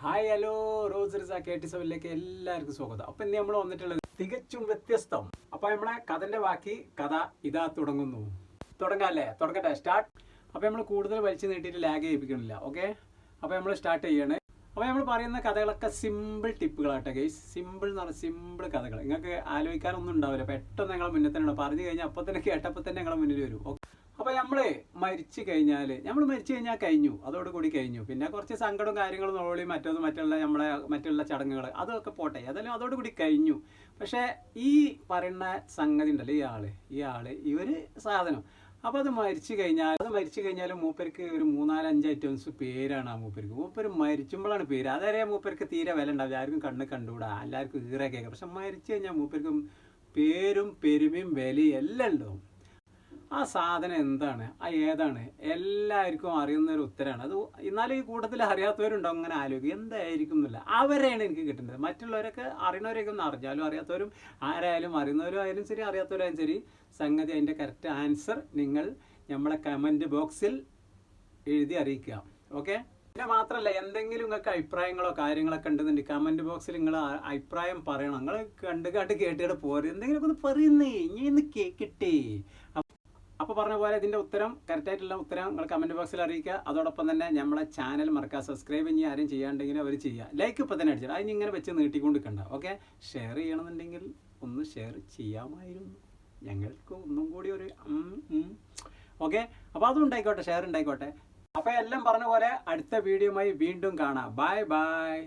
Hi hello rose റിസ KT7ലേക്ക് എല്ലാവർക്കും സ്വാഗതം. അപ്പം ഇന്ന് നമ്മൾ വന്നിട്ടുള്ളത് തികച്ചും വ്യത്യസ്തം. അപ്പം നമ്മളെ കഥൻ്റെ ബാക്കി കഥ ഇതാ തുടങ്ങുന്നു. തുടങ്ങാല്ലേ? തുടങ്ങട്ടെ, സ്റ്റാർട്ട്. അപ്പം നമ്മൾ കൂടുതൽ വലിച്ചു നീട്ടിയിട്ട് ലാഗ് ചെയ്യിപ്പിക്കണില്ല. ഓക്കെ, അപ്പോൾ നമ്മൾ സ്റ്റാർട്ട് ചെയ്യണേ. അപ്പോൾ നമ്മൾ പറയുന്ന കഥകളൊക്കെ സിമ്പിൾ ടിപ്പുകളാട്ടെ ഗൈസ്. സിമ്പിൾ എന്ന് പറഞ്ഞാൽ സിമ്പിൾ കഥകൾ. നിങ്ങൾക്ക് ആലോചിക്കാനൊന്നും ഉണ്ടാവില്ല, പെട്ടെന്ന് ഞങ്ങളെ മുന്നിൽ തന്നെ ഉണ്ടാവും. പറഞ്ഞു കഴിഞ്ഞാൽ അപ്പോൾ തന്നെ കേട്ടപ്പോൾ തന്നെ ഞങ്ങളെ മുന്നിൽ വരും. അപ്പോൾ നമ്മൾ മരിച്ചു കഴിഞ്ഞാൽ കഴിഞ്ഞു, അതോടുകൂടി കഴിഞ്ഞു. പിന്നെ കുറച്ച് സങ്കടവും കാര്യങ്ങളും നോളി മറ്റുള്ള ചടങ്ങുകൾ അതൊക്കെ പോട്ടെ, അതെല്ലാം അതോടുകൂടി കഴിഞ്ഞു. പക്ഷേ ഈ പറയുന്ന സംഗതി ഉണ്ടല്ലോ, ഈ സാധനം, അപ്പോൾ അത് മരിച്ചു കഴിഞ്ഞാൽ മൂപ്പർക്ക് ഒരു 4-5 ഐറ്റംസ് പേരാണ്. ആ മൂപ്പര് മരിച്ചുമ്പോഴാണ് പേര്. അതറിയാം, മൂപ്പർക്ക് തീരെ വില ഉണ്ടാവില്ല, ആർക്കും കണ്ടുകൂടാ, എല്ലാവർക്കും ഈറെ കേൾക്കാം. പക്ഷെ മരിച്ചു കഴിഞ്ഞാൽ മൂപ്പർക്കും പേരും പെരുമയും വിലയും എല്ലാം ഉണ്ടാവും. ആ സാധനം എന്താണ്, ഏതാണ്, എല്ലാവർക്കും അറിയുന്നൊരു ഉത്തരമാണ് അത്. എന്നാലും ഈ കൂട്ടത്തിൽ അറിയാത്തവരുണ്ടാവും. അങ്ങനെ ആലോചിക്കും എന്തായിരിക്കും എന്നില്ല. അവരെയാണ് എനിക്ക് കിട്ടുന്നത്. മറ്റുള്ളവരൊക്കെ അറിയുന്നവരൊക്കെ ഒന്ന് അറിഞ്ഞാലും അറിയാത്തവരും ആരായാലും, അറിയുന്നവരും ആയാലും ശരി അറിയാത്തവരായാലും ശരി, സംഗതി അതിൻ്റെ കറക്റ്റ് ആൻസർ നിങ്ങൾ നമ്മളെ കമൻറ്റ് ബോക്സിൽ എഴുതി അറിയിക്കുക. ഓക്കെ, പിന്നെ മാത്രമല്ല, എന്തെങ്കിലും നിങ്ങൾക്ക് അഭിപ്രായങ്ങളോ കാര്യങ്ങളൊക്കെ ഉണ്ടെന്നുണ്ടെങ്കിൽ കമൻറ്റ് ബോക്സിൽ നിങ്ങൾ അഭിപ്രായം പറയണം. നിങ്ങൾ കേട്ടിട്ട് പോരും, എന്തെങ്കിലുമൊക്കെ ഒന്ന് പറയുന്നേ, ഇനി ഒന്ന് കേൾക്കട്ടെ. അപ്പോൾ പറഞ്ഞ പോലെ ഇതിൻ്റെ ഉത്തരം, കറക്റ്റായിട്ടുള്ള ഉത്തരം നിങ്ങൾ കമൻറ്റ് ബോക്സിൽ അറിയിക്കുക. അതോടൊപ്പം തന്നെ നമ്മളെ ചാനൽ മറക്കുക, സബ്സ്ക്രൈബ് ഇനി ആരും ചെയ്യാണ്ടെങ്കിൽ അവർ ചെയ്യുക. ലൈക്ക് ഇപ്പോൾ തന്നെ അടിച്ചിട്ട് അതിന് ഇങ്ങനെ വെച്ച് നീട്ടിക്കൊണ്ട് കണ്ട. ഓക്കെ, ഷെയർ ചെയ്യണമെന്നുണ്ടെങ്കിൽ ഒന്ന് ഷെയർ ചെയ്യാമായിരുന്നു, ഞങ്ങൾക്ക് ഒന്നും കൂടി ഒരു ഓക്കെ. അപ്പോൾ അതും ഉണ്ടായിക്കോട്ടെ, ഷെയർ ഉണ്ടായിക്കോട്ടെ. അപ്പോൾ എല്ലാം പറഞ്ഞ പോലെ അടുത്ത വീഡിയോയുമായി വീണ്ടും കാണാം. Bye bye.